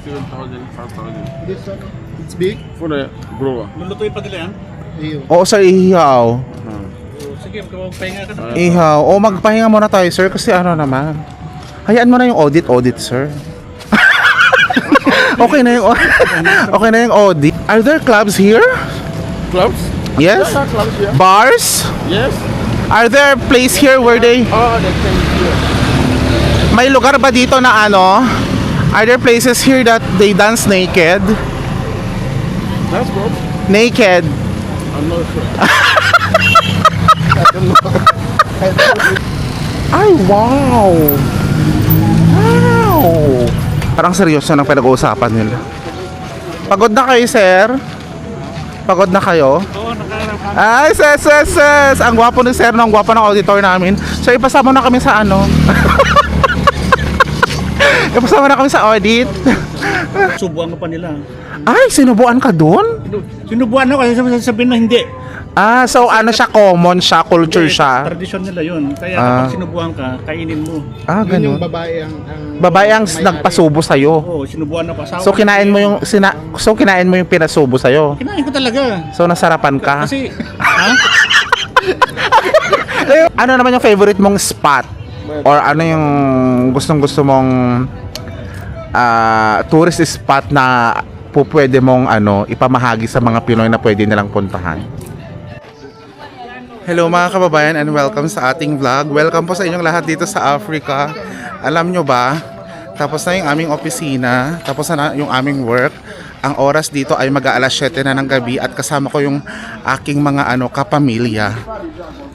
7,000, 5,000. This one, it's big. For the grower. Lulutuin pa nila yan? Iyo. Oo sir, ihaw. Sige, magpahinga ka na. Ihaw. O magpahinga muna tayo sir kasi ano naman. Hayaan mo na yung audit sir. Okay na yung okay na yung audit. Are there clubs here? Clubs? Yes. There are clubs here. Bars? Yes. Are there place here where they Oh, they can here. may lugar ba dito na ano? Are there places here that they dance naked? That's good. Naked. I'm not sure. Ay, wow! Wow! Parang seryoso ng pinag-uusapan nila. Pagod na kayo, sir? Pagod na kayo? Oo, nakaharap. Ay, ses! Ang gwapo ni sir, ang gwapo ng auditor namin. So, ipasama na kami sa ano? Ipasama na kami sa audit. Subuan ka pa nila. Ay, sinubuan ka dun? Sinubuan ako kasi sabihin na hindi. Ah, so ano siya, common siya, culture Hindi, siya. Tradisyon nila yun. Kaya Ah. kapag sinubuan ka, kainin mo. Ah, Yun yung ganun. babae ang Babae ang may-ari. nagpasubo sa'yo. Oo, sinubuan ako. Asawa So ko kinain mo yung kinain mo yung pinasubo sa'yo. Kinain ko talaga. So nasarapan ka. Kasi, ha? Ano naman yung favorite mong spot? Or ano yung gustong-gusto mong tourist spot na pwede mong ipamahagi sa mga Pinoy na pwede nilang puntahan? Hello mga kababayan and welcome sa ating vlog. Welcome po sa inyong lahat dito sa Africa. Alam nyo ba, tapos na yung aming opisina, tapos na yung aming work. Ang oras dito ay mag-aalas 7 na ng gabi at kasama ko yung aking mga kapamilya.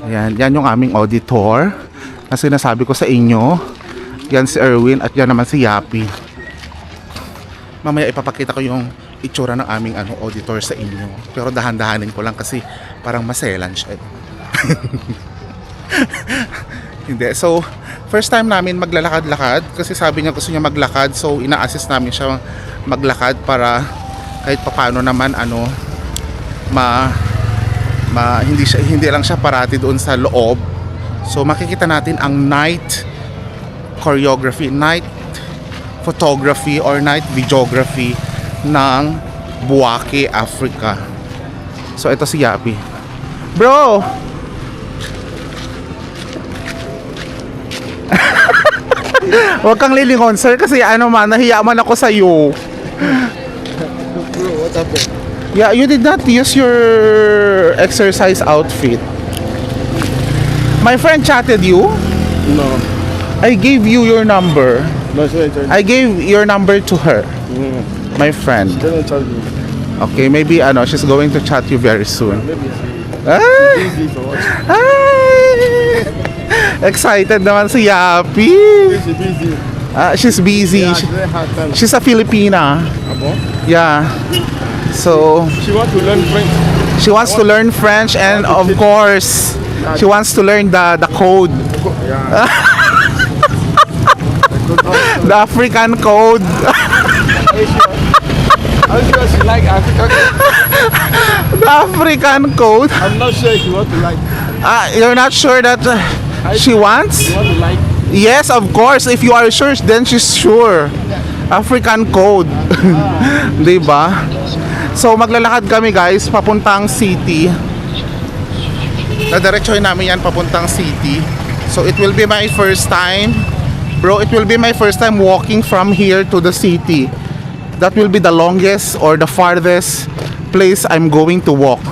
Yan yung aming auditor na sinasabi ko sa inyo. Yan si Erwin at yan naman si Yapi. Mamaya ipapakita ko yung itsura ng aming auditor sa inyo. Pero dahan-dahanin ko lang kasi parang maselan siya. Hindi. So, first time namin maglalakad-lakad kasi sabi niya gusto niya maglakad. So, ina-assist namin siya maglakad para kahit papaano naman hindi lang siya parati doon sa loob. So, makikita natin ang night choreography, night photography or night videography ng Bouake, Africa. So, ito si Yapi. Bro! Huwag kang lilingon, sir, kasi nahiya man ako sa iyo. Bro, what happened? Yeah, you did not use your exercise outfit. My friend chatted you. No. I gave you your number. No, sorry. I gave your number to her, my friend. Don't tell me. Okay, maybe she's going to chat you very soon. Maybe she's Ay! busy for what? Ay! Excited naman si Yapi. She's busy. She's busy. Yeah, she doesn't have time. She's a Filipina. Abo? Yeah. So, She wants to learn French. she wants to learn French and of course, she wants to learn the code. Yeah. The African code. I'm sure she like African. The African code. I'm not sure if you want to like. You're not sure that she wants? You want to like? Yes, of course. If you are sure, then she's sure. African code. Diba? So, maglalakad kami guys, papuntang city. Nadiretsohin namin yan papuntang city. So, it will be my first time. Bro, it will be my first time walking from here to the city. That will be the longest or the farthest place I'm going to walk.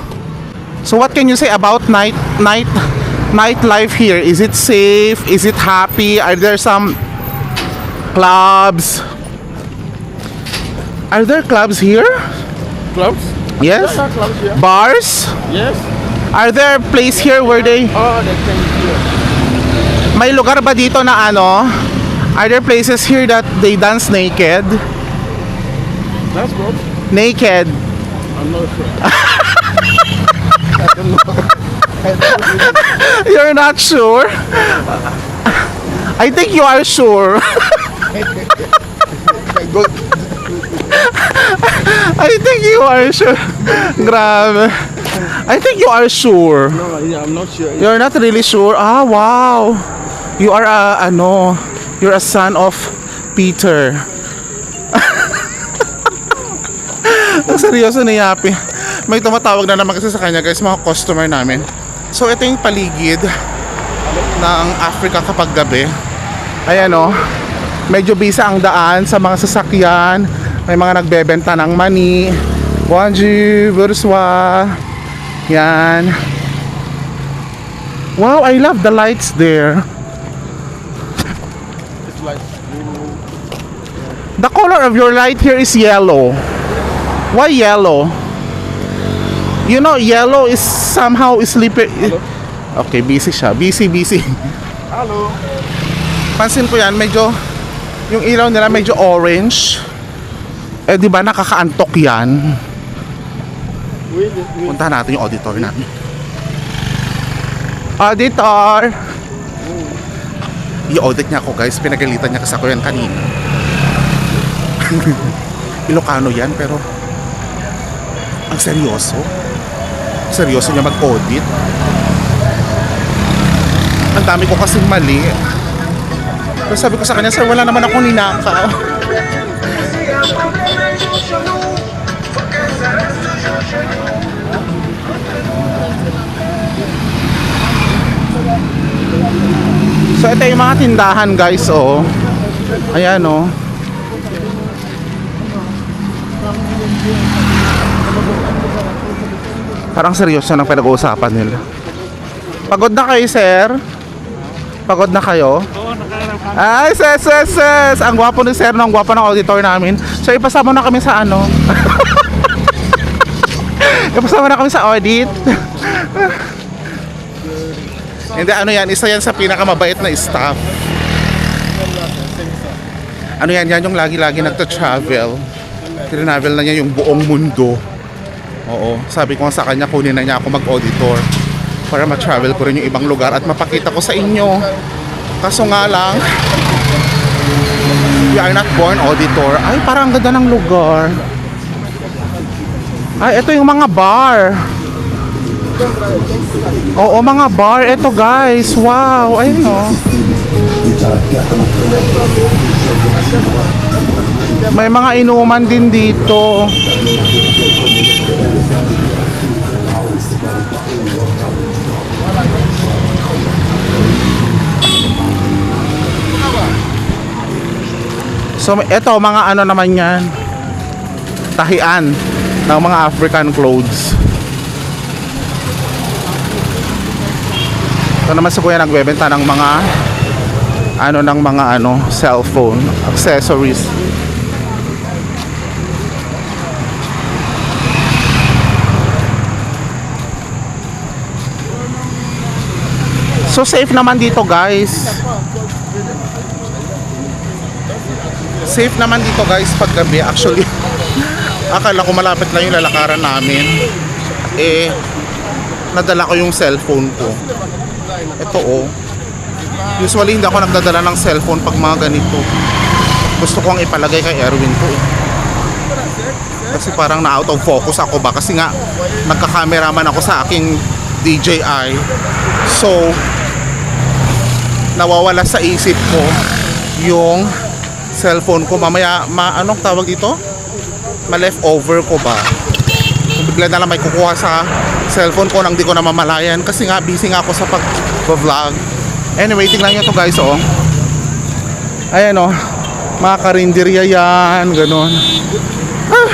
So, what can you say about nightlife here? Is it safe? Is it happy? Are there some clubs? Are there clubs here? Clubs? Yes. There are clubs here. Bars? Yes. Are there place here where they Oh, they can here. may lugar ba dito na Are there places here that they dance naked? That's good. Naked. I'm not sure. You're not sure? I think you are sure. I think you are sure. Grabe. I think you are sure. No, yeah, I'm not sure. You're not really sure? Ah, wow. You are you're a son of Peter. Ang seryoso ni Yapi. May tumatawag na naman kasi sa kanya guys, mga customer namin. So ito yung paligid ng Africa kapag gabi. Ayan o, medyo busy ang daan sa mga sasakyan. May mga nagbebenta ng mani. Bonjour, bonsoir. Yan. Wow, I love the lights there. It's like The color of your light here is yellow. Why yellow? You know, yellow is somehow sleepy. Okay, busy siya. Busy. hello. Pansin ko yan, medyo, yung ilaw nila medyo orange. Eh, di ba nakakaantok yan? Puntahan natin yung auditor natin. Auditor! I-audit niya ako guys, pinagalitan niya kasi ako yan kanina. Ilocano yan, pero ang seryoso. Seryoso niya mag-audit. Ang dami ko kasing mali. Pero sabi ko sa kanya, sir, wala naman akong ninakaw. So ito yung mga tindahan guys, oh. Ayan, oh. Parang seryoso ng pinag-uusapan nila. Pagod na kayo, sir? Pagod na kayo? Oo, nakarap ka. Ay, ses! Ang gwapo ni sir, ang gwapo ng auditor namin. So ipasama na kami sa ano. Ipasama na kami sa audit. Hindi, ano yan, isa yan sa pinakamabait na staff. Ano yan yung lagi-lagi nagta-travel. Trinavel na niya yung buong mundo. Oo, sabi ko sa kanya, kunin na niya ako mag-auditor para ma-travel ko rin yung ibang lugar at mapakita ko sa inyo. Kaso nga lang, we are not born auditor. Ay, parang ganda ng lugar. Ay, ito yung mga bar. Oo, mga bar. Ito guys, wow. Ayun o. May mga inuman din dito. So ito mga ano naman yan, tahian ng mga African clothes. Ito naman si kuya nagbebenta ng mga cellphone accessories. So safe naman dito guys. Safe naman dito guys pag gabi. Actually, akala ko malapit lang yung lalakaran namin. Eh, nadala ko yung cellphone ko. Ito oh. Usually hindi ako nagdadala ng cellphone pag mga ganito. Gusto ko ang ipalagay kay Erwin ko eh. Kasi parang na out of focus ako ba. Kasi nga, nagka-cameraman ako sa aking DJI. So, nawawala sa isip ko yung cellphone ko. Mamaya, anong tawag dito? Ma-leftover ko ba? Bigla na lang may kukuha sa cellphone ko nang di ko na mamalayan. Kasi nga, busy nga ako sa pag-vlog. Anyway, tingnan nyo to guys, oh. Ayan, oh. Mga karinderya yan, ganun. Ah.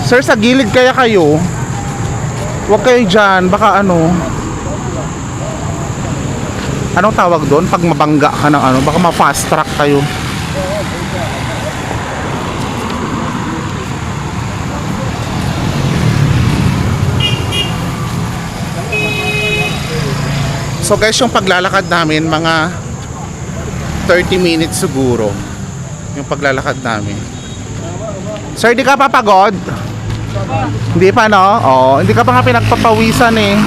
Sir, sa gilid kaya kayo? Huwag kayo dyan, baka ano. Anong tawag doon? Pag mabangga ka ng ano, baka ma-fast track kayo. So guys, yung paglalakad namin, mga 30 minutes siguro. Yung paglalakad namin. Sir, di ka pa pagod? Hindi pa, no? Oo, hindi ka pa nga pinagpapawisan eh.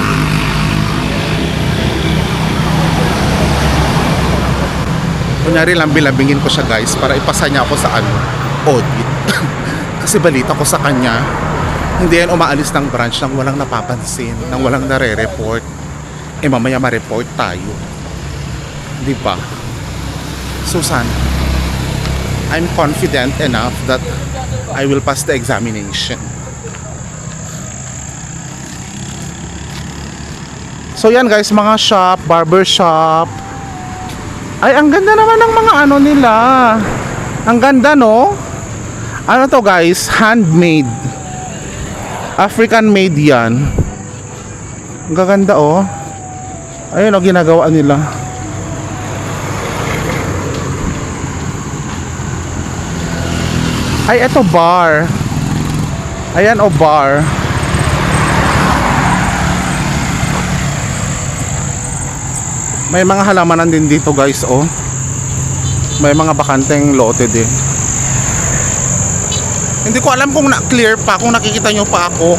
Kunyari lang bilabingin ko siya guys para ipasa niya ako sa audit. Kasi balita ko sa kanya, hindi yan umaalis ng branch nang walang napapansin, nang walang nare-report. Eh mamaya ma-report tayo. Di ba? Susan, I'm confident enough that I will pass the examination. So yan guys, mga shop, barber shop. Ay, ang ganda naman ng mga ano nila. Ang ganda, no? Ano to guys? Handmade. African made yan. Ang gaganda, oh. Ayun, oh, ginagawa nila. Ay, eto bar. Ayan, oh, bar. May mga halamanan din dito guys, oh. May mga bakanteng lote din. Hindi ko alam kung na-clear pa, kung nakikita nyo pa ako.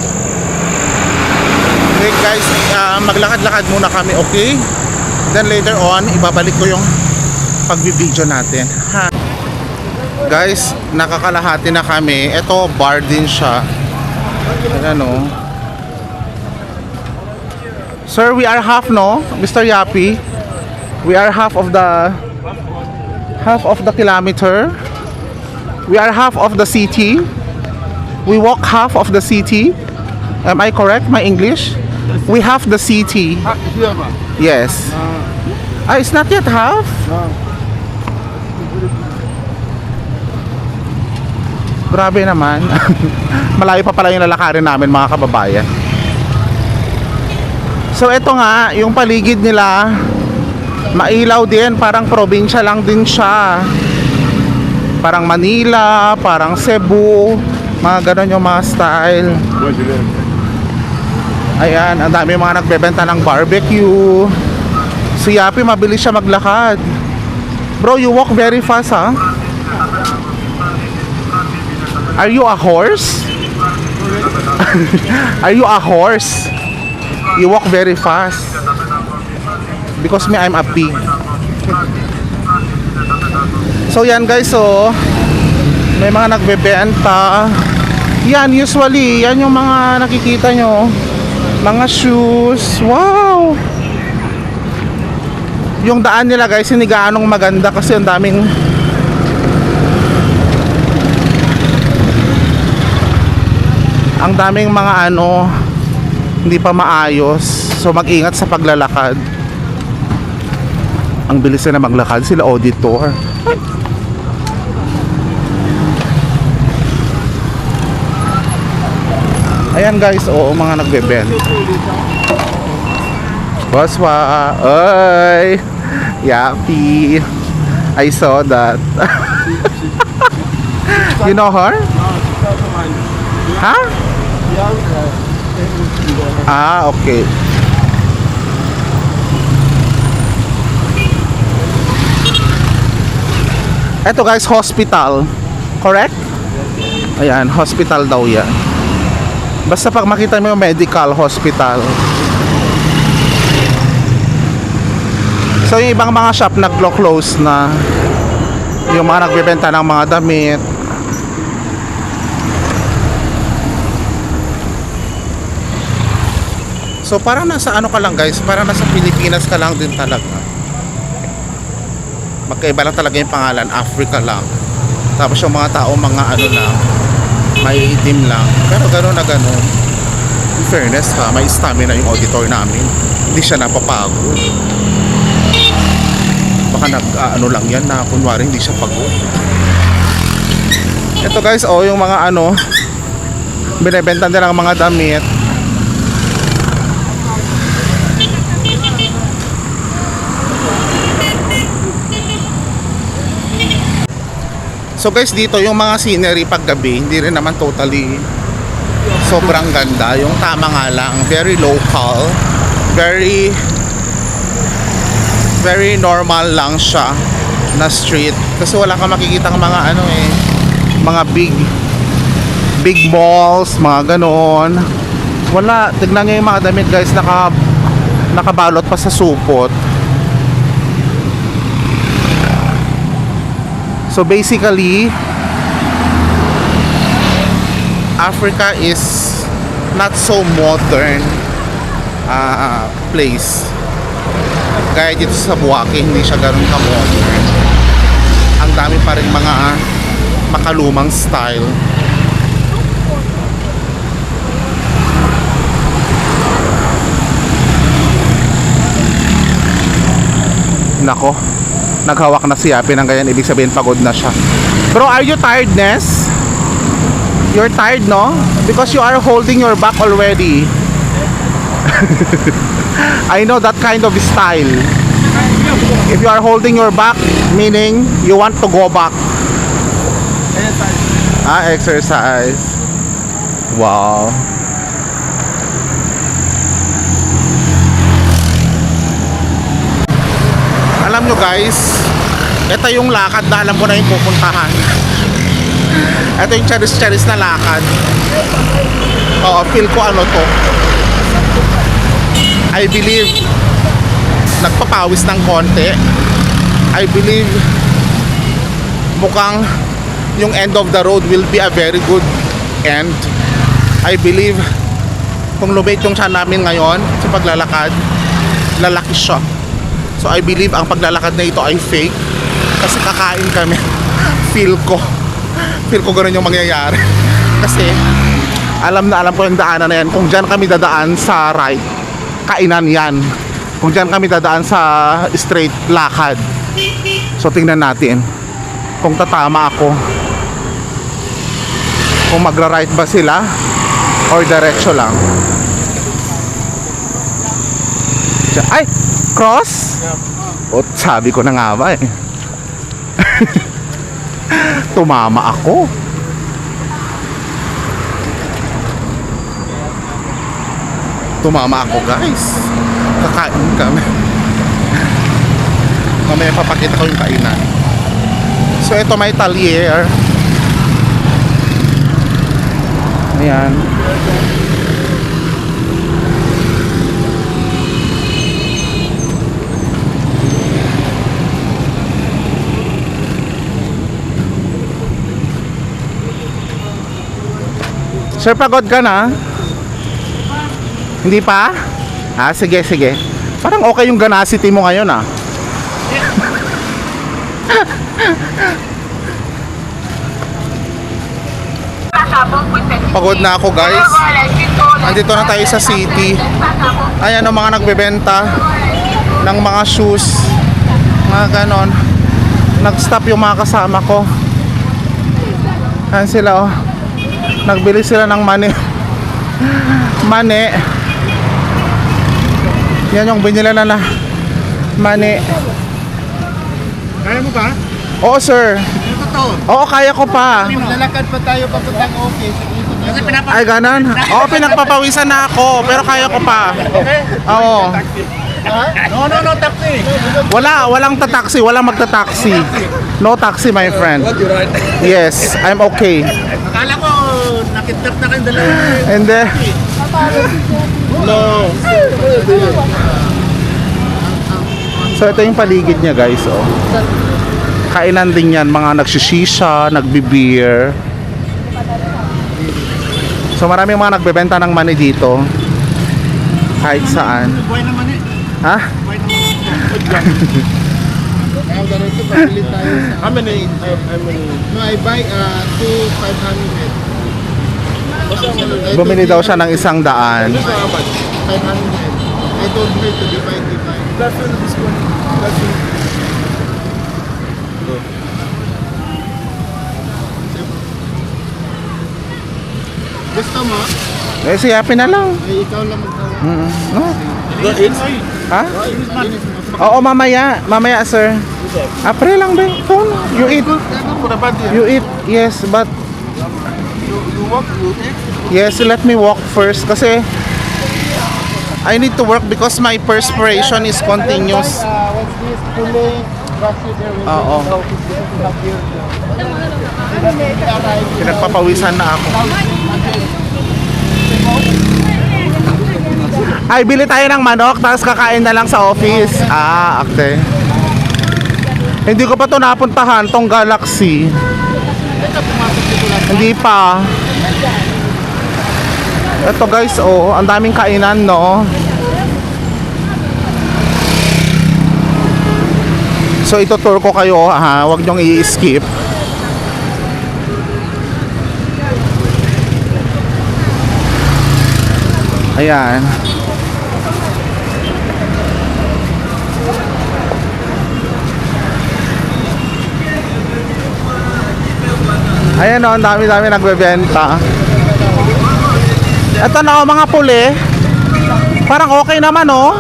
Okay guys, maglakad-lakad muna kami, okay? Then later on, ibabalik ko yung pag-video natin. Ha? Guys, nakakalahati na kami. Ito, bar din siya. Ayan, oh. Sir, we are half, no? Mr. Yapi? We are half of the kilometer. We are half of the city. We walk half of the city. Am I correct? My English? We half the city. Here ba? Yes. It's not yet half. Grabe naman. Malayo pa pala yung lalakarin namin, mga kababayan. So ito nga, yung paligid nila, mailaw din, parang probinsya lang din siya. Parang Manila, parang Cebu, mga ganon yung mga style. Ayan, ang dami mga nagbebenta ng barbecue. Si Yapi, mabilis siya maglakad. Bro, you walk very fast, ha? Are you a horse? Are you a horse? You walk very fast. Because me, I'm a pig. So yan guys, so may mga nagbebenta. Yan, usually, yan yung mga nakikita nyo. Mga shoes. Wow! Yung daan nila guys, hindi gaanong maganda kasi ang daming mga ano, hindi pa maayos. So mag-ingat sa paglalakad. Ang bilis na maglakad sila, auditor. Ayan guys, oo, mga nagbebenta. Boswa, oy, Yapi. I saw that. You know her? Huh? Ah, okay. Eto guys, hospital. Correct? Ayan, hospital daw yan. Basta pag makita mo yung medical hospital. So yung ibang mga shop naglo-close na. Yung mga nagbebenta ng mga damit. So parang nasa ano ka lang guys, parang nasa Pilipinas ka lang din talaga. Magkaiba lang talaga yung pangalan, Africa lang. Tapos yung mga tao, mga ano lang, may itim lang. Pero gano'n na gano'n. In fairness ha, may stamina yung auditor namin. Hindi siya napapagod. Baka ano lang yan na kunwari hindi siya pagod. Ito guys, oh, yung mga ano, binibenta nila ng mga damit. So guys, dito yung mga scenery paggabi, hindi rin naman totally sobrang ganda. Yung tama nga lang, very local, very normal lang siya na street. Kasi wala ka makikitang mga ano eh, mga big malls, mga ganon. Wala, tignan nyo yung mga damit guys, nakabalot pa sa supot. So basically, Africa is not so modern place. Gaya dito sa Buwake, hindi siya ganun ka-modern. Ang dami pa rin mga makalumang style. Nako, naghawak na si Yapi ng ganyan, ibig sabihin pagod na siya. Bro, are you tired, Ness? You're tired, no? Because you are holding your back already. I know that kind of style. If you are holding your back, meaning you want to go back. Exercise. Wow. Alam nyo guys, ito yung lakad na alam ko na yung pupuntahan. Ito yung charis-charis na lakad. Oo, feel ko ano to. I believe nagpapawis ng konti. I believe mukhang yung end of the road will be a very good end. I believe kung lumate yung tiyan namin ngayon sa paglalakad, lalaki siya. So I believe ang paglalakad na ito ay fake kasi kakain kami. Feel ko ganun yung mangyayari. Kasi alam ko yung daanan na yan. Kung dyan kami dadaan sa right, kainan yan. Kung dyan kami dadaan sa straight, lakad. So tingnan natin kung tatama ako, kung magra-right ba sila or diretso lang. Ay! Cross? O, sabi ko na nga ba eh. Tumama ako. Tumama ako guys. Kakain kami. Mamaya papakita ko yung kainan. So ito may talyer. Ayan. Sir, pagod ka na? Hindi pa? Sige. Parang okay yung ganacity mo ngayon ah. Pagod na ako guys. Andito na tayo sa city. Ayan ang mga nagbebenta ng mga shoes, mga ganon. Nag-stop yung mga kasama ko. Ayan sila oh. Nagbili sila ng mani. Yan yung binila na mani. Kaya mo ba? Oo sir. Ito to. Oo, kaya ko pa. Maglalakad pa tayo papuntang office. Ay ganon. Oo, pinagpapawisan na ako, pero kaya ko pa. Oo. No, taxi. Walang tataksi, walang magtataksi. No taxi, my friend. Yes, I'm okay. Akala ko, nakidnap na kayong dalawa. And then, No. so ito yung paligid niya guys, oh. Kainan din yan, mga nagsishisha, nagbi-beer. So maraming mga nagbebenta ng mani dito. Kahit saan. Buhay naman eh. Ha? Kaya ganito pabili tayo sa... How many? No, I buy 2,500. Bumili daw siya ng 100. How much? 500. I told her to divide. That's this one. That's it. Gusto mo? Eh, si Happy na lang. Ay, ikaw lang magtawag. No? No, it's Ha? Oo, mamaya sir. Apre lang ba? Phone. You eat. for the bad You eat. Yes, but You walk, you eat. yes, let me walk first kasi I need to work because my perspiration is continuous. What's this? Pulling. Brush it there. Oo. Pinagpapawisan na ako. Ay, bili tayo ng manok tapos kakain na lang sa office. Okay. Hindi ko pa to napuntahan, tong Galaxy. Hindi pa. Ito guys, oh, ang daming kainan, no? So ito tour ko kayo, ha, wag nyong i-skip. Ayan. Ayan o, ang dami-dami nagbebenta. Ito na o, mga puli. Parang okay naman o.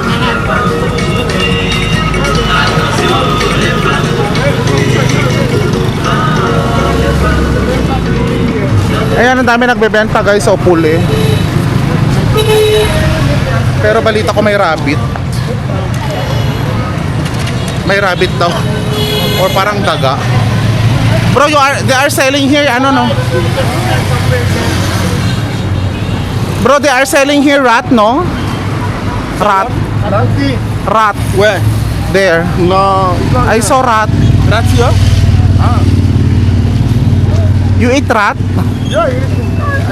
Ayan, ang dami nagbebenta guys o puli. Pero balita ko may rabbit. May rabbit daw. Or parang daga. Bro, they are selling here, ano no? Bro, they are selling here rat, no? Rat. Rat. Where? There. No. I saw rat. That's here? You eat rat? Yeah,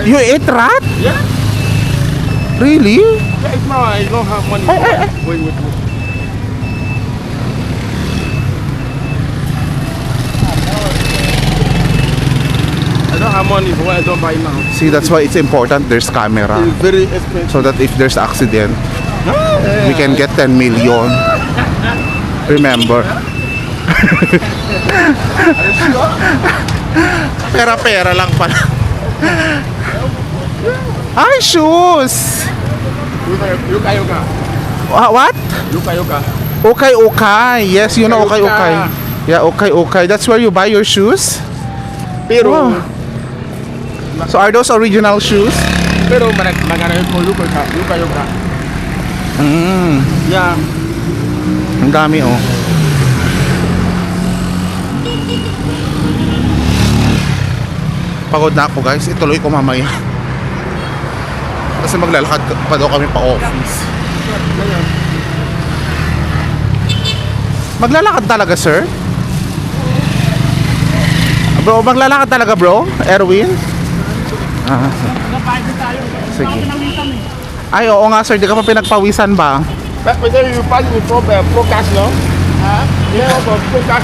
You eat rat? yeah. Really? Yeah, it's now I don't have money. Wait. I don't have money for what I don't buy now. See, that's why it's important there's camera. It's very expensive. So that if there's accident, we can get 10 million. Remember? Pera-pera lang pala. Ay, shoes! Yuka Yuka. What? Yuka Yuka. Okay, okay. Yes, you know okay, Okay-okay. okay. Yeah, okay, okay. That's where you buy your shoes? Pero, Wow. So are those original shoes? pero magana ko Yuka Yuka. Yuka Yuka. Yeah. Ang dami oh. Pagod na ako guys. Ituloy ko mamaya. Kasi maglalakad pa daw kami pa office. Maglalakad talaga, sir? Bro, maglalakad talaga, bro? Erwin? Ah. Sige. Ay, oo nga, sir. Di ka pa pinagpawisan ba? But then you pass me from Procas, no? Yeah, from Procas.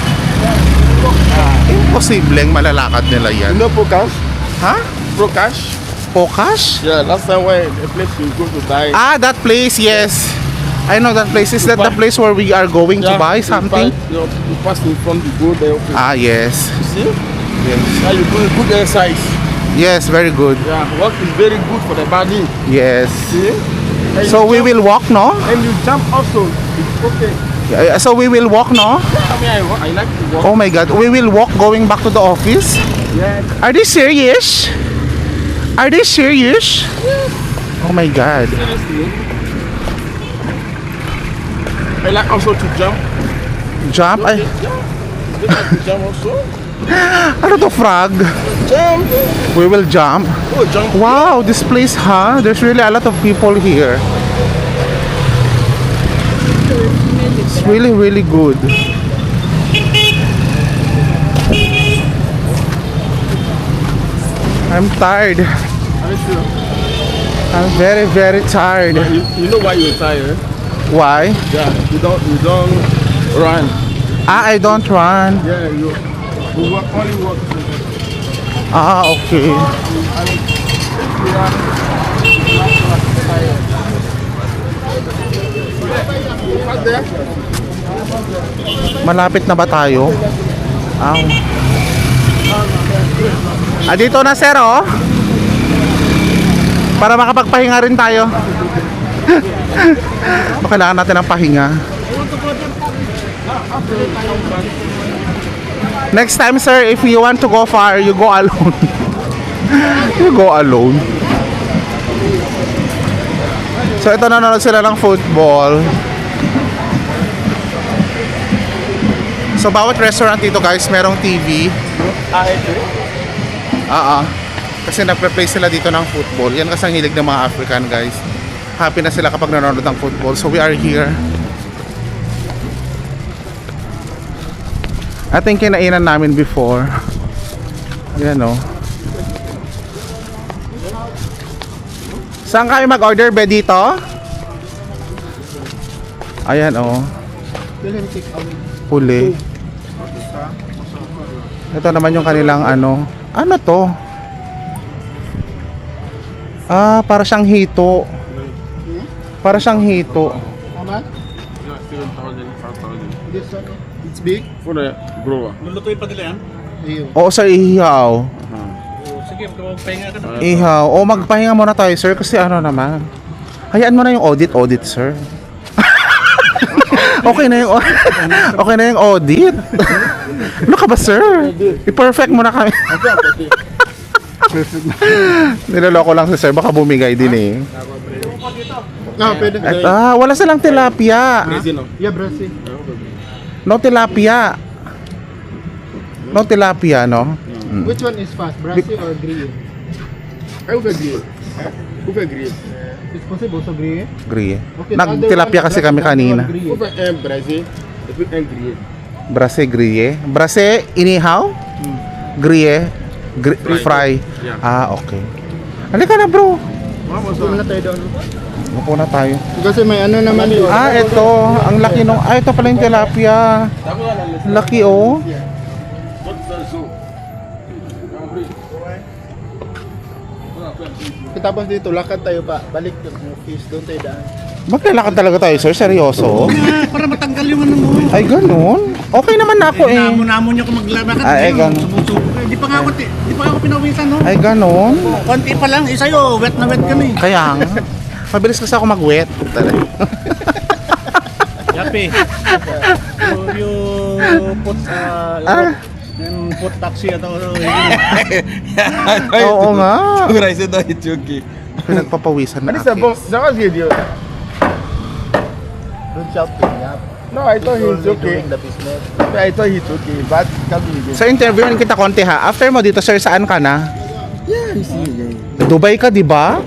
Imposibleng malalakad nila You yan. know Procas? Ha? Procas? Pokash? Yeah, last time when the place you go to buy. Ah, that place, yes. I know that place. Is that the place where we are going to buy something? You pass in front, you go there. Okay. Ah, yes. You see? Yes. Now you do a good exercise. Yes, very good. Yeah, walk is very good for the body. Yes. See? And So you we jump- will walk, no? And you jump also. It's okay. So we will walk, no? I mean, I like to walk. Oh my God, we will walk going back to the office? Yeah. Are they serious? Are they serious? Oh my God. Seriously. I like also to jump. Jump? Ay, You like to jump also? ano to, frog? Jump. We will jump. Oh, jump. Wow, this place, huh? There's really a lot of people here. It's really, really good. I'm tired. Are you sure? I'm very, very tired. You know why you're tired? Why? Yeah. You don't run. Ah, I don't run. Yeah, you work only work. Ah, okay. Right there. Malapit na ba tayo? Dito na, sir, oh. Para makapagpahinga rin tayo. Kailangan natin ng pahinga. Next time, sir, if you want to go far, you go alone. You go alone. So, ito, nanonood sila ng football. So, bawat restaurant dito, guys, merong TV. Kasi nagpe-play sila dito ng football. Yan kasi ang hilig ng mga African, guys. Happy na sila kapag nanonood ng football. So, we are here. At yung kinainan namin before. Ayan, oh. Saan kami mag-order ba dito? Ayan, oh. Huli. Ito naman yung kanilang ano. Ano to? Ah, para siyang hito. Para siyang hito. How much? Yeah, 7,000, 5,000. This one, it's big. For the grower. Lulutuin pa nila yan? Ayun. Oo, sir, ihihaw. sige, pahinga ka na. Ihaw. O magpahinga muna tayo, sir, kasi ano naman. Hayaan mo na yung audit, sir. Okay na yung okay na yung audit. Ano ka ba, sir? I-perfect mo na kami. Niloloko lang si sir, baka bumigay din eh. No, pwede. Wala silang tilapia. Yeah, Brazil. No tilapia. No tilapia, no? Which one is fast, Brazil or grille? Eu vou grill. Eu vou grill. It's possible so grille? Grie. Okay, Nagtilapia kasi kami kanina. Eu vou em Brasil. Depois em grill. Brase grie. Brase inihaw? Grie. Fry. Yeah. Okay. Halika na, bro. Gusto na tayo doon. Upo na tayo. Kasi may ano naman yun. Ito. Ang laki nung... ito pala yung tilapia. Laki, oh. Tapos dito, lakad tayo pa. Balik yung fish, doon tayo daan. Maglalakad talaga tayo, sir? Seryoso? Para matanggal yung ano mo. Ay, ganun. Okay naman ako eh. Namon niya kung maglakad. Ay, ganun. Di pa nga ako pinawisan, no? Ay, ganun. Konti pa lang, sa'yo, wet na wet kami. Kaya nga. Mabilis kasi ako mag-wet. Yapi. You put put taxi atau Oo nga. Uraise daw Itsuki. Pinagpapawisan na Ano sa ako. box? Saka video. Doon shopping, yeah. No, I thought he's Only okay. doing the business. I thought he's okay. But kami din. Sa interviewin kita konti ha. After mo dito, sir, saan ka na? Dubai ka, di ba?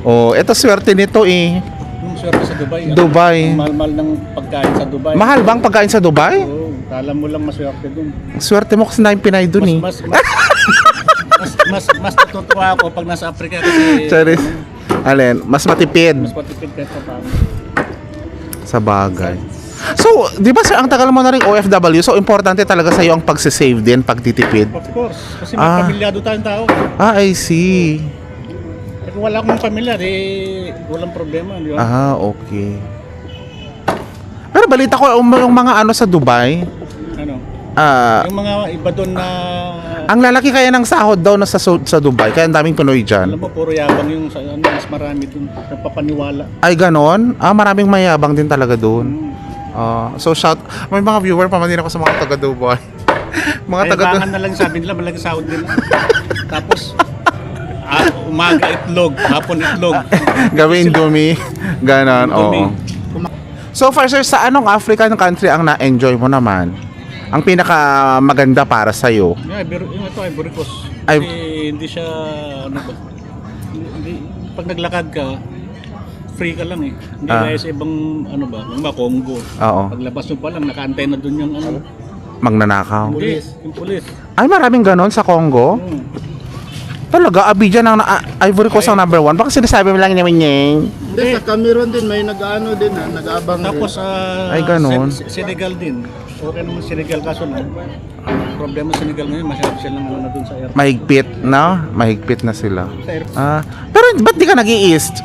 Oh, eto swerte nito eh. Yung swerte sa Dubai. Dubai. Ang mahal-mahal ng pagkain sa Dubai. Mahal bang pagkain sa Dubai? Oo, kala mo lang maswerte dun. Swerte mo kasi na yung Pinay dun eh. Mas natutuwa ako pag nasa Africa kasi Charis. Alin, mas matipid mas matipid kahit sa paano. sa bagay. So, di ba sir, ang tagal mo na rin OFW, so importante talaga sa'yo ang pagsisave din, pagtitipid. Of course, kasi may pamilyado tayong tao. I see. Eh, kung wala akong pamilya, walang problema. Di ba? Okay. Pero balita ko, yung mga ano sa Dubai, Ano? yung mga iba doon na ang lalaki kaya ng sahod daw na sa Dubai, kaya ang daming Pinoy dyan. alam mo, puro yabang yung mas marami doon. Napapaniwala. Ay, ganon? Maraming mayabang din talaga doon. So, may mga viewer pa man din ako sa mga taga-Dubai. Mga Kaya taga bangan na lang sabi nila, malaking sahod nila. Tapos, umaga itlog, hapon itlog. gawin dumi. Ganon, oo. So far, sir, sa anong African country ang na-enjoy mo naman? Ang pinaka maganda para sa'yo? Yeah, yung ito ay Ivory Coast. Ay- Kasi hindi siya, ano ba, pag naglakad ka, free ka lang eh. Hindi gaya sa ibang, ano ba, yung mga Congo. Oo. Paglabas mo pa lang, naka-antay na doon yung ano, Magnanakaw. yung pulis. Ay, maraming ganon sa Congo? Talaga, Abidjan ang Ivory Coast ang number 1. Baka sinasabi mo lang naman niya. Hindi, sa Cameroon din, may nag-ano din nag-abang Tapos, rin. Ay, ganon. Senegal din. Okay naman Senegal, kaso lang, problema sa Senegal ngayon, masyado silang ano na doon sa airport. Mahigpit, no? Mahigpit na sila. Sa airport. Pero ba't di ka nag-i-east?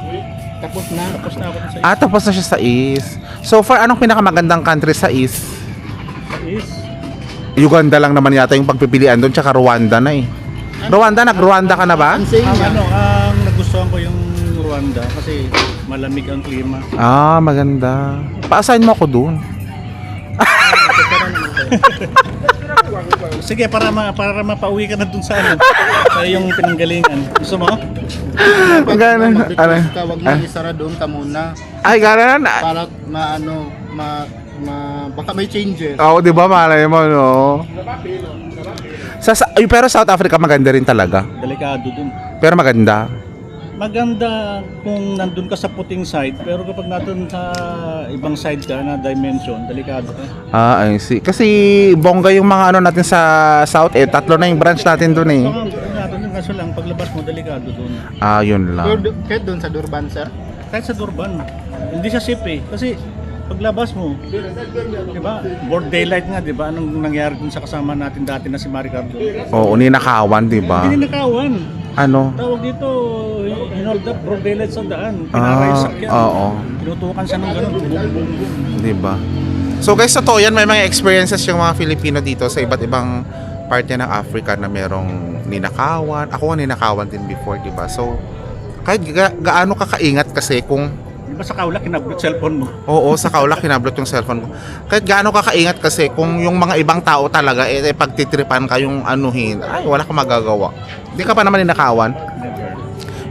Tapos na ako doon sa Tapos na siya sa East. So far, anong pinakamagandang country sa East? is. Uganda lang naman yata yung pagpipilian doon, tsaka Rwanda na eh. Nag-Rwanda ka na ba? Ang nagustuhan ko yung Rwanda kasi malamig ang klima. Maganda. Pa-assign mo ako doon. Sige, para mapauwi ka na dun sa ano, sa iyong pinanggalingan. Gusto mo? Ganun. Mag-request ka, wag mo isara doon ka muna. Ay, ganun. Para baka may changes. Oo, di ba? Malay mo, no? Pero South Africa maganda rin talaga. Delikado dun. Pero maganda. Maganda kung nandun ka sa puting side, pero kapag nandun sa ibang side ka na dimension, delikado ka. I see. Kasi bongga yung mga ano natin sa South eh. 3 na yung branch natin doon eh. Delikado dun, kaso lang, paglabas mo, delikado dun. Yun lang. Kahit doon sa Durban, sir? Kahit sa Durban, hindi siya safe eh. Kasi paglabas mo, di ba? Broad daylight nga, di ba? Anong nangyari dun sa kasama natin dati na si Maricardo? Oo, ninakawan, di ba? Hindi nakawan. Ano? Tawag dito, hinold up, broad daylight sa daan. Pinaray sa sakyan. Oo. Tinutukan siya ng gano'n. Di ba? So guys, totoo yan, may mga experiences yung mga Filipino dito sa iba't ibang parte ng Africa na merong ninakawan. Ako nga ninakawan din before, di ba? So, kahit gaano ka kaingat kasi kung Di ba sa kaulak, kinablot cellphone mo? oo, sa kaulak kinablot yung cellphone ko. Kahit gaano ka kaingat kasi kung yung mga ibang tao talaga pagtitripan ka yung anuhin, ay wala kang magagawa. Hindi ka pa naman ninakawan.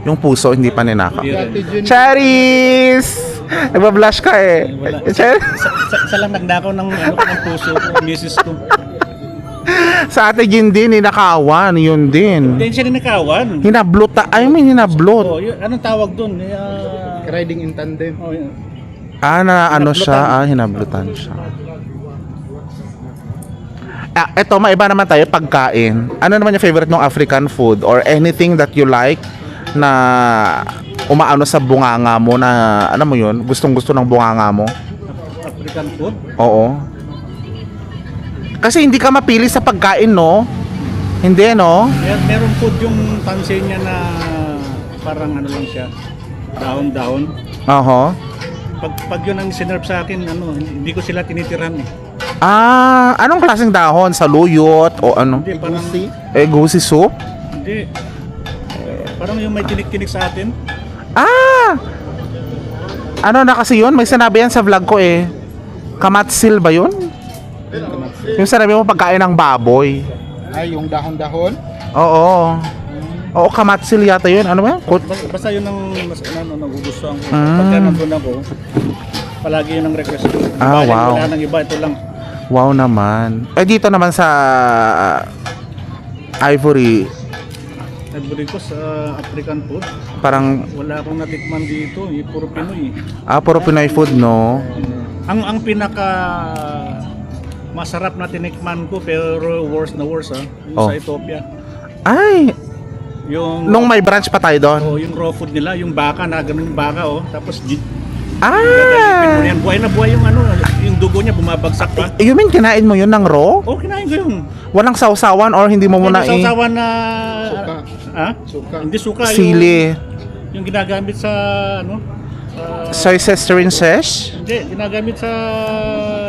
Yung puso hindi pa ninakaw. Dati Jun, Charis! Nagbablush ka eh. Wala. Charis! Isa lang nagnakaw ng, ng puso ko, misis ko. Sa ate Gin din, ninakawan. Yun din. Hindi siya ninakawan. Hinablot. Hinablot. Oh, anong tawag doon? riding in tandem. Oh, yun. Na ano siya, hinablutan siya. Eto, maiba naman tayo, pagkain. Ano naman yung favorite mong African food or anything that you like na umaano sa bunganga mo na, ano mo yun, gustong-gusto ng bunganga mo? African food? Oo. Kasi hindi ka mapili sa pagkain, no? Hindi, no? Meron food yung Tanzania na parang ano lang siya, dahon-dahon. Oho. Pag yun ang sinerve sa akin, hindi ko sila tinitirahan eh. Anong klaseng dahon? Saluyot o ano? Hindi, parang, Goosey soup? hindi. Parang yung may tinik-tinik sa atin. Ano na kasi yun? May sinabi yan sa vlog ko eh. Kamatsil ba yun? Yung sinabi mo pagkain ng baboy. Ay, yung dahon-dahon. Oo. Oo, kamatsil yata yun. Ano ba? Basta yun ang mas nagugustuhan ko. Mm. Pagka nandun ako, palagi yun ang request ko. Wow. Wala nang iba, ito lang. Wow naman. Dito naman sa Ivory, Ivory Coast sa African food, parang, wala akong natikman dito, puro Pinoy. puro Pinoy food, no? Ang pinaka masarap na tinikman ko pero worst na worst yung Oh. sa Ethiopia. Ay, Yung nung may branch pa tayo doon. yung raw food nila, yung baka na ganun yung baka tapos Ah! buhay na buhay yung yung dugo niya bumabagsak pa. You mean kinain mo yun ng raw? Oh, kinain ko yun. Walang sausawan or hindi mo muna Yung sausawan na Suka. Suka. Hindi suka, sili? yung ginagamit sa Soy sesтерин sesh? hindi, ginagamit sa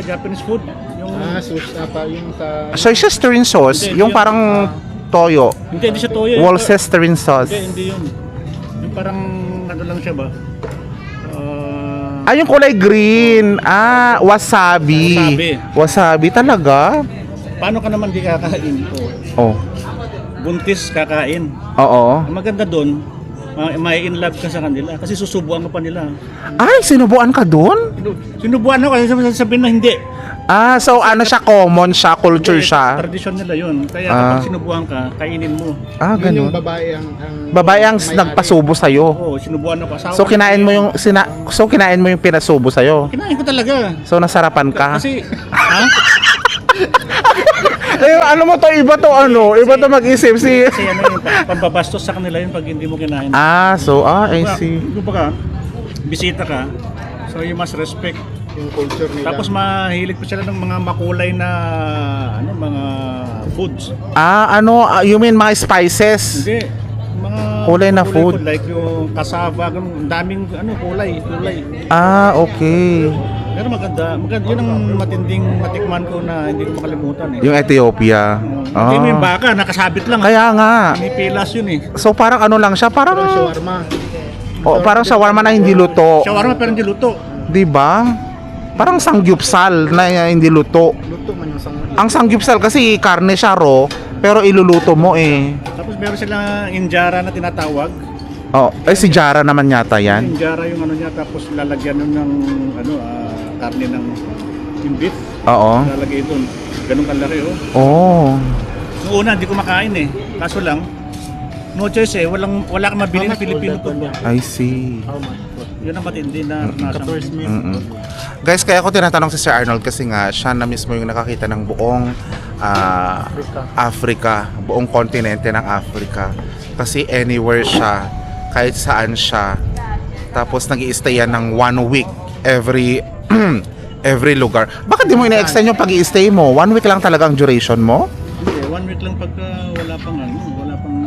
Japanese food. Yung Yung sa... Soy sesтерин sauce, Hindi, yung yun. parang toyo. hindi siya toyo. Worcestershire sauce. Hindi yun. Yung parang ano lang siya ba? Yung kulay green. Wasabi. Wasabi. Wasabi talaga? Paano ka naman di kakain? Oh. Buntis kakain. Oo. Ang maganda doon, may in love ka sa kanila kasi susubuan ka pa nila. Ay, sinubuan ka dun? Sinubuan ako kasi sabihin na hindi. So ano siya, common siya, culture Hindi, siya. Tradisyon nila yun. Kaya kapag sinubuan ka, kainin mo. Yun yung Ganun. babae ang Babae ang may-ari. nagpasubo sa'yo. Oo, sinubuan ako. Asawa So ko kinain mo yung kinain mo yung pinasubo sa'yo. Kinain ko talaga. So nasarapan ka. Kasi, Ano mo to, iba to iba to mag-isip si. kasi yung pambabastos sa kanila yun pag hindi mo kinain. I see. Kumbaga, bisita ka, so you must respect. Yung culture nila. Tapos mahilig pa sila ng mga makulay na mga foods. You mean mga spices? Hindi, mga Kulay na food. like yung cassava, ganun, ang daming kulay. Okay. Pero maganda, yun ang matinding matikman ko na hindi ko makalimutan eh. Yung Ethiopia. Hindi mo yung baka, nakasabit lang. Kaya nga. Pinipilas yun eh. So parang ano lang siya, Parang parang shawarma. parang shawarma na hindi luto. Shawarma pero hindi luto. 'Di ba? Parang sangyupsal na hindi luto. Luto man yung sangyup. Ang sangyupsal kasi karne siya raw, pero iluluto mo eh. Tapos meron silang injera na tinatawag. Si Jara naman yata yan. Injera yung niya, tapos lalagyan nun ng karne ng yung beef. Oo. Lalagay doon. Ganun kalaki Noong una hindi ko makain eh. Kaso lang, no choice eh. Wala kang mabili na Filipino food. I see. How much? Yun ang matindi na nasa First meal. Guys, kaya ako tinatanong si Sir Arnold kasi nga siya na mismo yung nakakita ng buong Africa, buong kontinente ng Africa. Kasi anywhere siya, kahit saan siya. Tapos nag-i-stay yan ng 1 week every every lugar. Bakit di mo ina-extend yung pag-i-stay mo? 1 week lang talaga ang duration mo? Hindi, 1 week lang pagka wala pang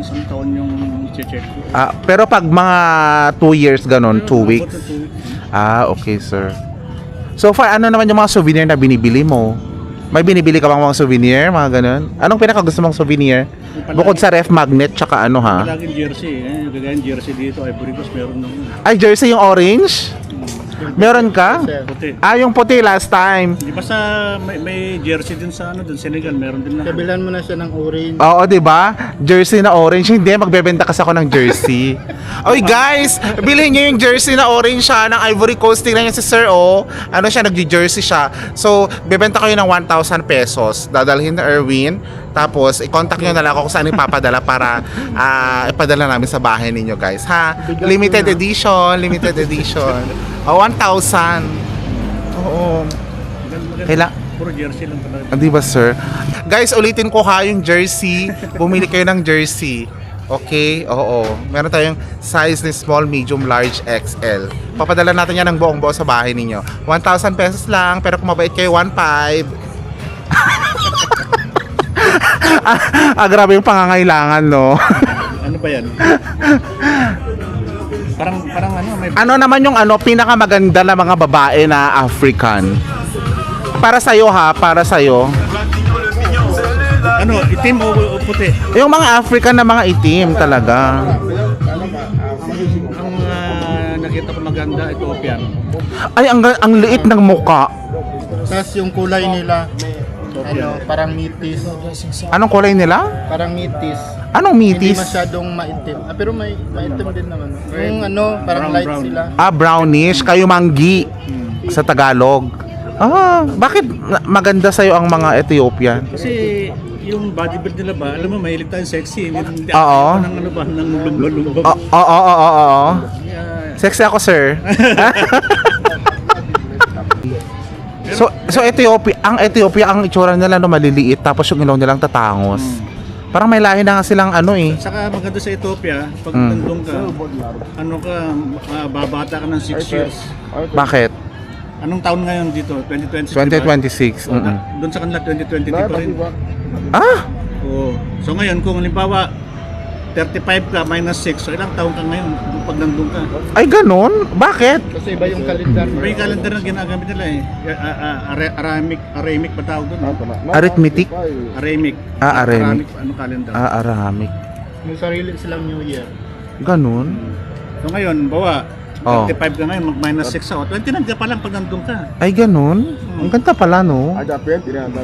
isang taon yung check ko. Pero pag mga 2 years ganon, 2 weeks. About 2 weeks. Okay, sir. So far, ano naman yung mga souvenir na binibili mo? May binibili ka bang mga souvenir, mga ganun? Anong pinaka gusto mong souvenir Bukod sa ref magnet, tsaka ano ha? Laging jersey. Gagawin jersey dito. Ivory Coast meron nung Ay, jersey yung orange? Meron ka? puti. Ah, yung puti last time. Di ba sa may jersey din sa dun Senegal, meron din na. Kabilan mo na siya ng orange. Oo, di ba? Jersey na orange. Hindi, magbebenta kasi ako ng jersey. Oy, guys! Bilhin niyo yung jersey na orange siya ng Ivory Coast. Tingnan niyo si Sir, oh. Ano siya, nag-jersey siya. So, bebenta kayo ng 1,000 pesos. Dadalhin na Erwin. Tapos, i-contact nyo na lang ako kung saan ipapadala para ipadala namin sa bahay ninyo, guys. Ha? Limited edition. Limited edition. Oh, 1,000. Oo. Kaila Puro jersey lang talaga. Di ba, sir? Guys, ulitin ko ha yung jersey. Bumili kayo ng jersey. Okay? Oo. Meron tayong size ni small, medium, large, XL. Papadala natin yan ng buong buo sa bahay ninyo. 1,000 pesos lang, pero kung mabait kayo, 1,500. Grabe yung pangangailangan, no? Ano ba yan? Parang ano, may Ano naman yung pinakamaganda na mga babae na African? Para sa'yo ha, para sa'yo. ano, itim o puti. Yung mga African na mga itim talaga. Ang nakita ko maganda, Ethiopian. Ay, ang liit ng muka. Tapos yung kulay nila, parang mitis. Anong kulay nila? Parang mitis. Anong Hindi mitis? masyadong maitim. Pero may maitim din naman. Yung parang Brown, light brown. sila. Ah, brownish. Kayo manggi sa Tagalog. Ah, bakit maganda sa'yo ang mga Ethiopian? Kasi yung bodybuild nila ba, alam mo, mahilig tayong sexy. Hindi Oo. ako ng ano ba, ng lumba-lumba. Oo. Yeah. Sexy ako, sir. So Ethiopia, ang itsura nila maliliit tapos yung ilaw nilang tatangos. Parang may lahi na nga silang Saka maganda sa Ethiopia, pag nandun ka, babata ka ng 6 years. Bakit? Anong taon ngayon dito? 2026? 2026. Doon sa kanila 2020 pa rin. Ah, Oo. So ngayon, kung halimbawa 35 ka minus 6, so ilang taon ka ngayon pag nandun ka? ay ganun? Bakit? Kasi iba yung kalendar. May calendar na ginagamit nila eh. Aramic ba tawag doon? Arithmetic? Aramic. Aramic. Ano calendar? Aramic. May sarili silang New Year. Ganun? So ngayon, bawa, Oh. 35 ka ngayon, mag-minus 6 ako. 29 ka pa lang pag nandun ka. Ay ganun? Ang ganda pala, no?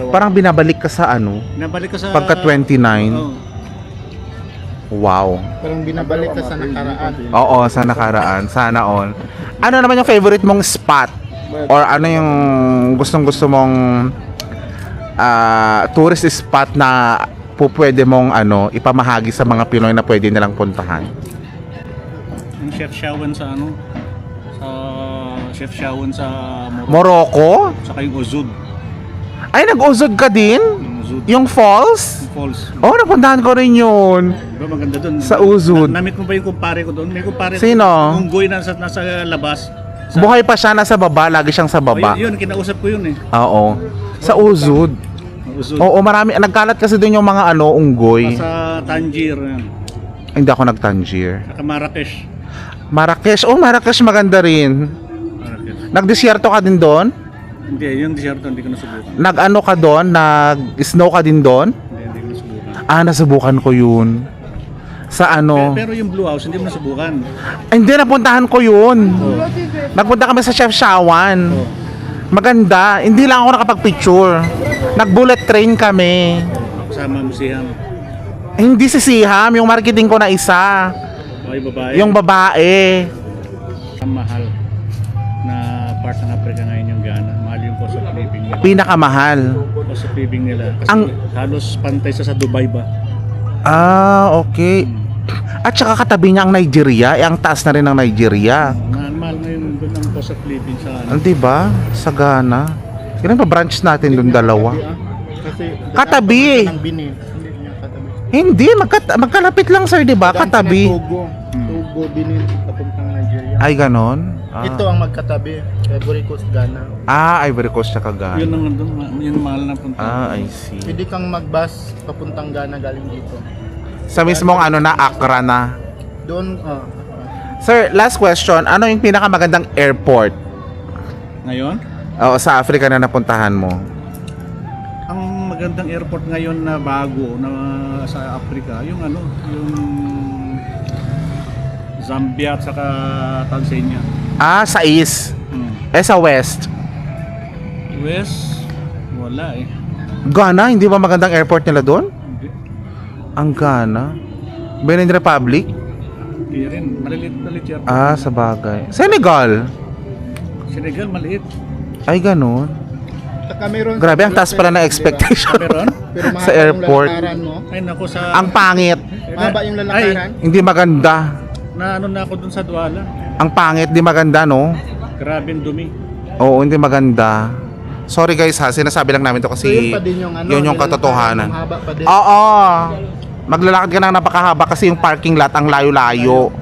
Parang binabalik ka sa Nabalik ka sa... pagka 29. Oo. Wow. Parang binabalik ka sa nakaraan. Oo, sa nakaraan. Sana all. Ano naman yung favorite mong spot? Or ano yung gustong-gusto mong tourist spot na pwede mong ipamahagi sa mga Pinoy na pwede nilang puntahan? Yung Chef Shawan sa Chef Shawan sa Morocco. Morocco? Saka yung Uzud. Ay, nag-uzod ka din? Yung Uzud. Yung falls? Yung falls. Oh, napuntahan ko rin yun. Diba maganda doon? Sa Uzud. Namit mo ba yung kumpare ko doon? May kumpare Sino? Yung Goy nasa labas. Buhay pa siya, nasa baba. Lagi siyang sa baba. Yun, kinausap ko yun eh. Oo. Sa Uzod. Uzud. Oo, marami. Nagkalat kasi doon yung mga unggoy. Sa Tangier. Hindi ako nag-Tangier. Saka Marrakesh. Marrakesh. Oh, Marrakesh maganda rin. Marrakesh. Nagdesyerto ka din doon? Hindi, yung desierto hindi ko nasubukan. Nag-ano ka doon? Nag-snow ka din doon? Hindi ko nasubukan. Ah, nasubukan ko yun. Sa Pero yung Blue House, hindi mo nasubukan. Ay, hindi, napuntahan ko yun. Nagpunta kami sa Chef Shawan. Maganda. Hindi lang ako nakapag-picture. Nag-bullet train kami. Kasama mo si Ham. Hindi si Siham, yung marketing ko na isa. Okay, babae. Yung babae. Ang mahal na part ng Africa ngayon yung Ghana. Mahal yung cost of living nila. Pinakamahal. Cost of living nila. Kasi Ang- halos pantay sa Dubai ba? Ah, okay. At saka katabi niya ang Nigeria. Ang taas na rin ng Nigeria. Mahal ngayon doon ang cost of living sa Di ba? Sa Ghana. Ilan pa branch natin doon? Dalawa. Kasi Katabi. ng Bini. Hindi niya katabi. Hindi, magkalapit lang sir, di ba? Katabi. Togo. Togo, Bini, papuntang Nigeria. Ay, ganon? Ah. Ito ang magkatabi. Ivory Coast, Ghana. Ivory Coast tsaka Ghana. yun ang doon, yun ang mahal na punta. I see. Pwede kang mag-bus papuntang Ghana galing dito. Sa mismong Accra na. Doon, Sir, last question. Ano yung pinakamagandang airport Ngayon, sa Africa na napuntahan mo? ang magandang airport ngayon na bago na sa Africa, yung ano, yung Zambia at saka Tanzania. Ah, sa east. Sa west. West, wala eh. Ghana, hindi ba magandang airport nila doon? Hindi. Ang Ghana. Benin Republic? Hindi rin. Maliit airport. Ah, sa bagay. Senegal. Senegal, maliit. Ay, ganun. Sa Cameroon. Grabe, ang taas pala ng expectation. Cameron? Pero mahaba Sa airport. yung lalakaran mo. Ay, naku sa... Ang pangit. Mahaba yung lalakaran. Hindi maganda. Na ano na ako dun sa Douala. Ang pangit, di maganda, no? Grabe ang dumi. Oo, hindi maganda. Sorry guys ha, sinasabi lang namin to So, kasi yun pa din yung ano. yun yung katotohanan. Mahaba pa din. Oo. Maglalakad ka ng napakahaba kasi yung parking lot ang layo-layo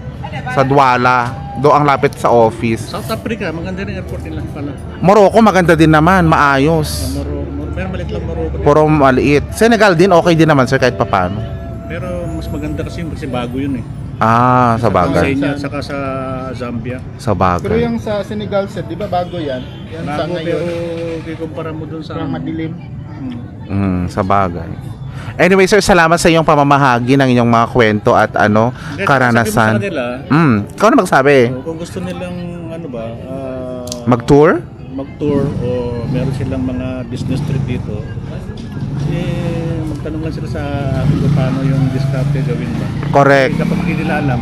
sa Douala. Do ang lapit sa office. South Africa, maganda rin airport nila pala. Morocco maganda din naman, maayos. Pero maliit lang Morocco. Puro maliit. Senegal din okay din naman sir kahit papaano. Pero mas maganda kasi yung kasi bago yun eh. Ah, sa bagay. Kenya at saka sa Zambia. Sa Pero bagay. yung sa Senegal set, di ba bago yan? Yan sa Bago pero ngayon. kikumpara mo dun sa... Parang madilim. Sa bagay. Anyway sir, salamat sa iyong pamamahagi ng inyong mga kwento at ano, Sabi mo sa karanasan. kanila, Ikaw na magsabi. kung gusto nilang ano ba, Mag-tour? mag-tour o meron silang mga business trip dito, eh magtanong lang sila sa akin kung paano yung diskarte gawin ba. Correct. Kapag hindi nila alam,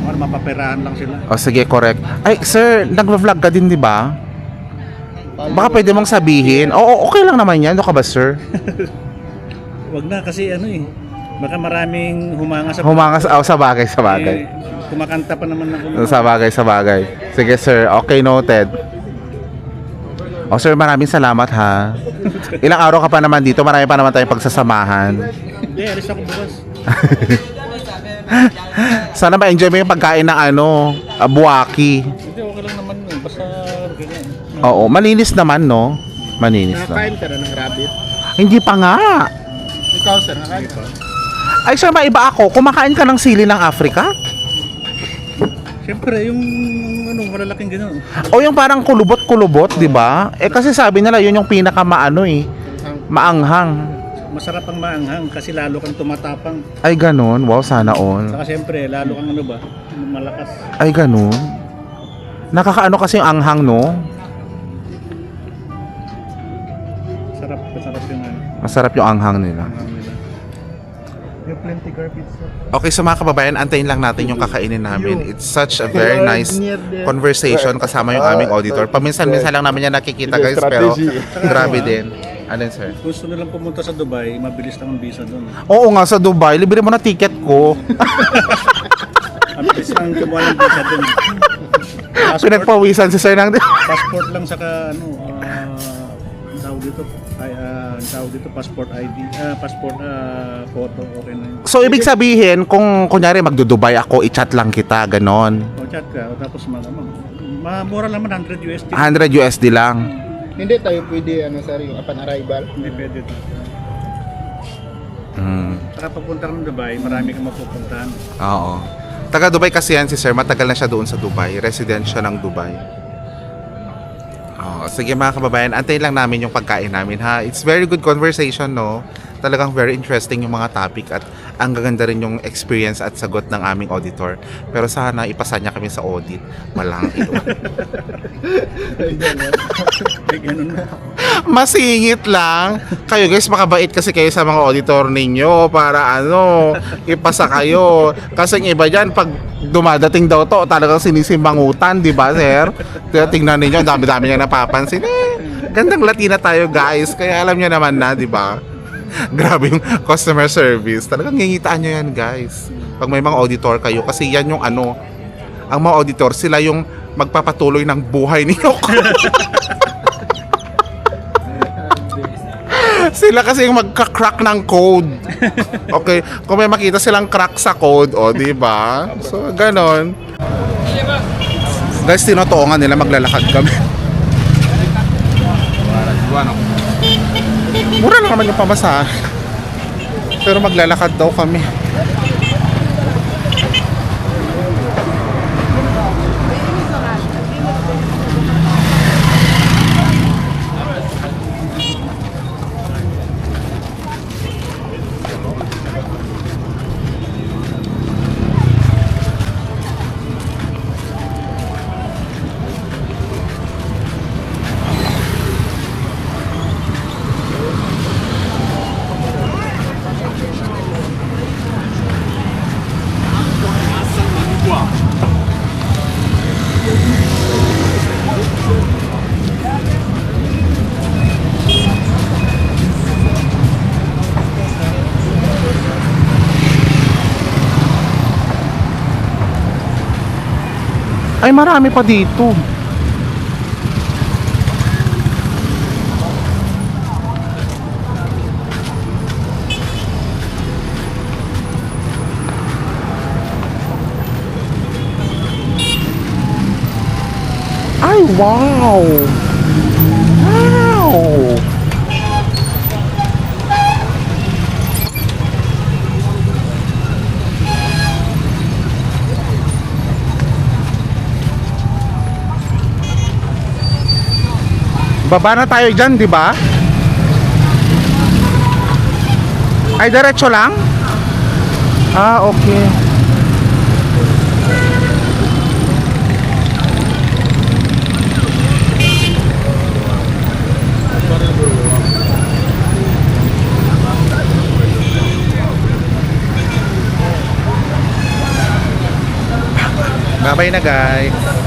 ano, mapaperahan lang sila. O sige, correct. Ay, sir, nag-vlog ka din, di ba? Baka pwede mong sabihin. Oo, okay lang naman yan. Ano ka ba, sir? Wag na kasi ano eh, baka maraming humanga sa Sa bagay, sa bagay. Eh, kumakanta pa naman ng kumanta. Sa bagay, sa bagay. Sige, sir. Okay, noted. O, sir, maraming salamat, ha. Ilang araw ka pa naman dito. Marami pa naman tayong pagsasamahan. Hindi, alis ako bukas. Sana ma-enjoy mo yung pagkain ng ano, buwaki. Hindi, okay lang naman yun. Basta ganyan. Oo, malinis naman, no? Malinis na. Nakakain ka na ng rabbit. Hindi pa nga. Ikaw sir, nakakain ka. Ay, sir, maiba ako. Kumakain ka ng sili ng Africa? Siyempre, yung ano, malalaking gano'n. O yung parang kulubot-kulubot, di ba? Eh kasi sabi nila yun yung pinaka maano eh, maanghang. Masarap ang maanghang kasi lalo kang tumatapang. Ay ganun, wow, sana all. Saka siyempre, lalo kang ano ba, malakas. Ay ganun. Nakakaano kasi yung anghang, no? Masarap yung ano, Masarap yung anghang nila. anghang nila. Yung plenty garbage sir. Okay, so mga kababayan, antayin lang natin yung kakainin namin. It's such a very nice conversation kasama yung aming auditor. Paminsan-minsan lang namin yan nakikita guys, pero grabe din. Ano yun, sir? Kung gusto nilang pumunta sa Dubai, mabilis lang ang visa doon. Oo nga, sa Dubai, libre mo na ticket ko. Mabilis lang kumuha ng visa doon. Pinagpawisan si sir ng... Passport lang saka ano, ang tawag dito, passport ID, passport photo, okay na yun. So, ibig sabihin, kung kunyari magdo-Dubai ako, i-chat lang kita, ganon. O chat ka, tapos mura lang man, 100 USD. 100 USD lang. Hindi tayo pwede ano sir, yung upon arrival. Hindi pwede ito. Mm. Saka papunta ng Dubai, marami kang mapupuntahan. Oo. Taga Dubai kasi yan si sir, matagal na siya doon sa Dubai. Resident siya ng Dubai. Oo. Sige mga kababayan, antayin lang namin yung pagkain namin ha. It's very good conversation, no? Talagang very interesting yung mga topic at ang gaganda rin yung experience at sagot ng aming auditor. Pero sana ipasa niya kami sa audit. Walang iwan. Ay, ganun na. Masingit lang. Kayo guys, makabait kasi kayo sa mga auditor ninyo para ano, ipasa kayo. Kasi yung iba dyan, pag dumadating daw to, talagang sinisimbangutan, di ba, sir? Kaya tingnan ninyo, ang dami-dami niya napapansin. Gandang Latina tayo, guys. Kaya alam niyo naman na, di ba? Grabe yung customer service. Talagang ngingitaan nyo yan, guys. Pag may mga auditor kayo, kasi yan yung ano, ang mga auditor, sila yung magpapatuloy ng buhay ninyo. Sila kasi yung magka-crack ng code. Okay, kung may makita silang crack sa code, di ba? So, ganon. Guys, tinutuungan nila maglalakad kami. Mura lang naman yung pamasahe. Pero maglalakad daw kami. Ay, marami pa dito. Ay, wow! Wow! Baba na tayo dyan, di ba? Ay, diretso lang? Ah, okay. Bye-bye na, guys.